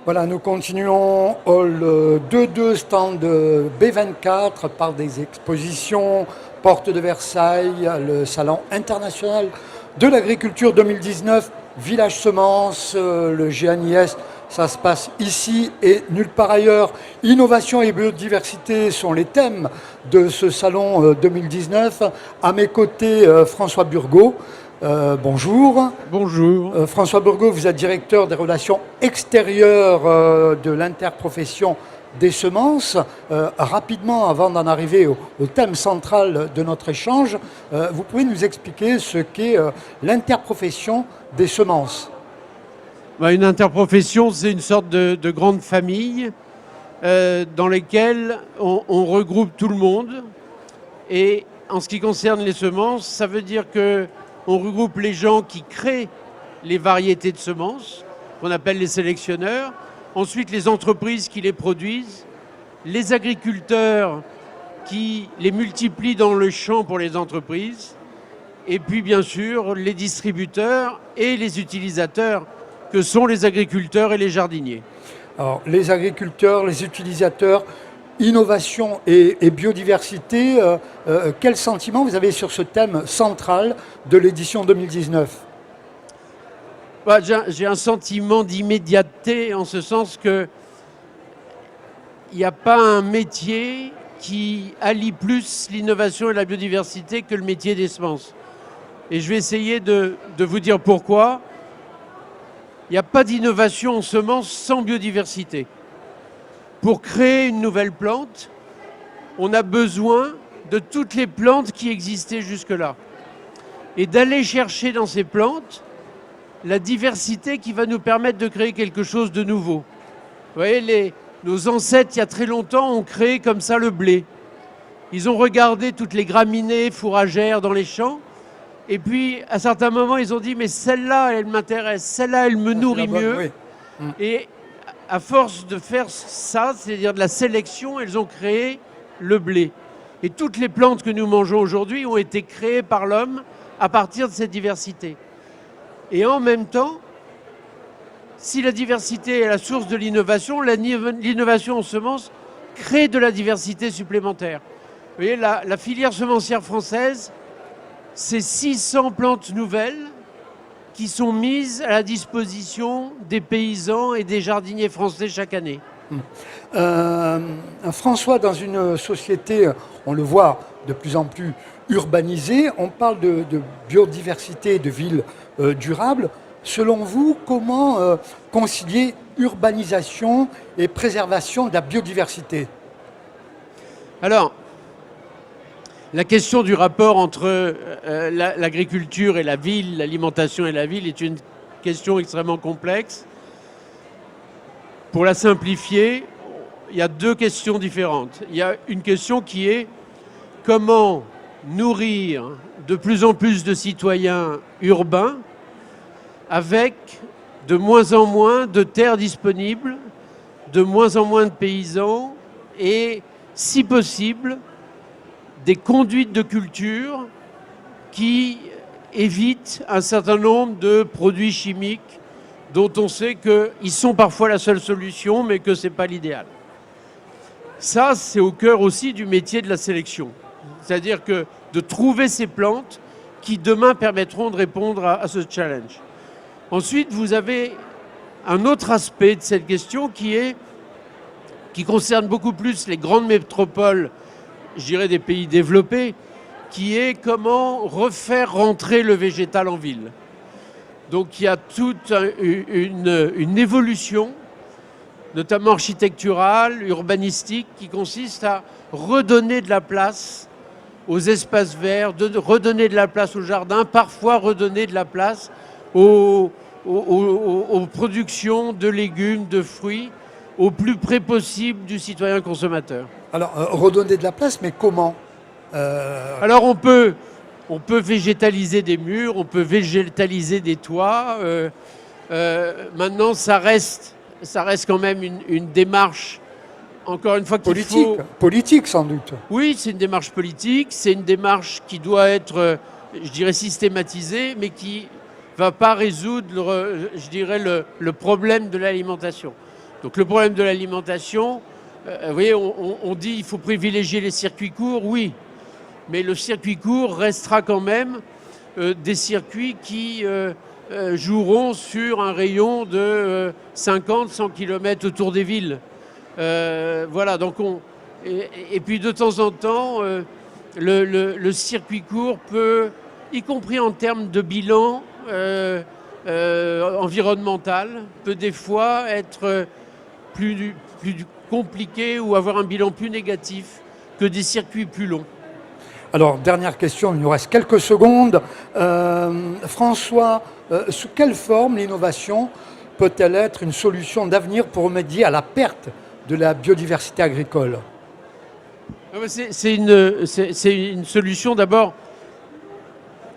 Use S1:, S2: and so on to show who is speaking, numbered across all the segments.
S1: Voilà, nous continuons hall 2-2, stand B24 par des expositions, porte de Versailles, le salon international de l'agriculture 2019, Village Semences, le GNIS, ça se passe ici et nulle part ailleurs. Innovation et biodiversité sont les thèmes de ce salon 2019. À mes côtés, François Burgot. Bonjour.
S2: Bonjour.
S1: François Burgot, vous êtes directeur des relations extérieures de l'interprofession des semences. Rapidement, avant d'en arriver au thème central de notre échange, vous pouvez nous expliquer ce qu'est l'interprofession des semences?
S2: Une interprofession, c'est une sorte de grande famille dans laquelle on regroupe tout le monde. Et en ce qui concerne les semences, ça veut dire qu'on regroupe les gens qui créent les variétés de semences, qu'on appelle les sélectionneurs, ensuite les entreprises qui les produisent, les agriculteurs qui les multiplient dans le champ pour les entreprises, et puis bien sûr les distributeurs et les utilisateurs que sont les agriculteurs et les jardiniers.
S1: Alors, les agriculteurs, les utilisateurs, innovation et biodiversité, quel sentiment vous avez sur ce thème central de l'édition 2019?
S2: J'ai un sentiment d'immédiateté en ce sens que il n'y a pas un métier qui allie plus l'innovation et la biodiversité que le métier des semences. Et je vais essayer de vous dire pourquoi. Il n'y a pas d'innovation en semences sans biodiversité. Pour créer une nouvelle plante, on a besoin de toutes les plantes qui existaient jusque-là. Et d'aller chercher dans ces plantes la diversité qui va nous permettre de créer quelque chose de nouveau. Vous voyez, nos ancêtres, il y a très longtemps, ont créé comme ça le blé. Ils ont regardé toutes les graminées fourragères dans les champs. Et puis, à certains moments, ils ont dit « mais celle-là, elle m'intéresse, celle-là, elle me nourrit mieux
S1: Oui. ».
S2: Et à force de faire ça, c'est-à-dire de la sélection, elles ont créé le blé. Et toutes les plantes que nous mangeons aujourd'hui ont été créées par l'homme à partir de cette diversité. Et en même temps, si la diversité est la source de l'innovation, l'innovation en semences crée de la diversité supplémentaire. Vous voyez, la filière semencière française, c'est 600 plantes nouvelles qui sont mises à la disposition des paysans et des jardiniers français chaque année.
S1: François, dans une société, on le voit, de plus en plus urbanisée, on parle de biodiversité, de villes durables. Selon vous, comment concilier urbanisation et préservation de la biodiversité?
S2: Alors, la question du rapport entre l'agriculture et la ville, l'alimentation et la ville est une question extrêmement complexe. Pour la simplifier, il y a deux questions différentes. Il y a une question qui est comment nourrir de plus en plus de citoyens urbains avec de moins en moins de terres disponibles, de moins en moins de paysans et, si possible, des conduites de culture qui évitent un certain nombre de produits chimiques dont on sait qu'ils sont parfois la seule solution, mais que ce n'est pas l'idéal. Ça, c'est au cœur aussi du métier de la sélection. C'est-à-dire que de trouver ces plantes qui, demain, permettront de répondre à ce challenge. Ensuite, vous avez un autre aspect de cette question qui concerne beaucoup plus les grandes métropoles, je dirais des pays développés, qui est comment refaire rentrer le végétal en ville. Donc il y a toute une évolution, notamment architecturale, urbanistique, qui consiste à redonner de la place aux espaces verts, redonner de la place aux jardins, parfois redonner de la place aux productions de légumes, de fruits, au plus près possible du citoyen consommateur.
S1: Alors, redonner de la place, mais comment?
S2: Alors on peut végétaliser des murs, on peut végétaliser des toits. Maintenant, ça reste quand même une démarche, encore une fois, qu'il faut...
S1: Politique, sans doute.
S2: Oui, c'est une démarche politique, c'est une démarche qui doit être, je dirais, systématisée, mais qui ne va pas résoudre, je dirais, le problème de l'alimentation. Donc le problème de l'alimentation, vous voyez, on dit qu'il faut privilégier les circuits courts, oui, mais le circuit court restera quand même des circuits qui joueront sur un rayon de 50-100 km autour des villes. Voilà, donc et puis de temps en temps, le circuit court peut, y compris en termes de bilan environnemental, peut des fois être plus compliqué ou avoir un bilan plus négatif que des circuits plus longs.
S1: Alors, dernière question, il nous reste quelques secondes. François, sous quelle forme l'innovation peut-elle être une solution d'avenir pour remédier à la perte de la biodiversité agricole?
S2: C'est une solution d'abord.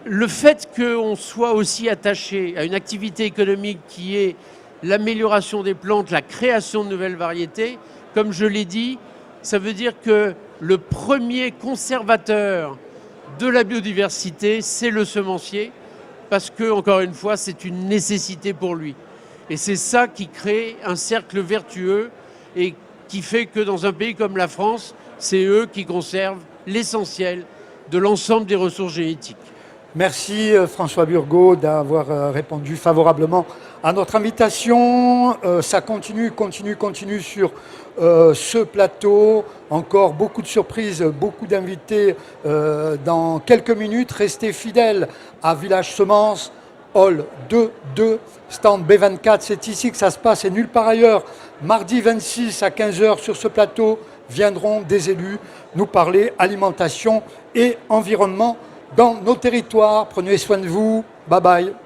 S2: Le fait qu'on soit aussi attaché à une activité économique qui est l'amélioration des plantes, la création de nouvelles variétés, comme je l'ai dit, ça veut dire que le premier conservateur de la biodiversité, c'est le semencier, parce que, encore une fois, c'est une nécessité pour lui. Et c'est ça qui crée un cercle vertueux et qui fait que dans un pays comme la France, c'est eux qui conservent l'essentiel de l'ensemble des ressources génétiques.
S1: Merci François Burgot d'avoir répondu favorablement à notre invitation. Ça continue sur ce plateau. Encore beaucoup de surprises, beaucoup d'invités dans quelques minutes. Restez fidèles à Village Semences, Hall 2, stand B24. C'est ici que ça se passe et nulle part ailleurs. Mardi 26 à 15h sur ce plateau viendront des élus nous parler alimentation et environnement dans nos territoires. Prenez soin de vous. Bye bye.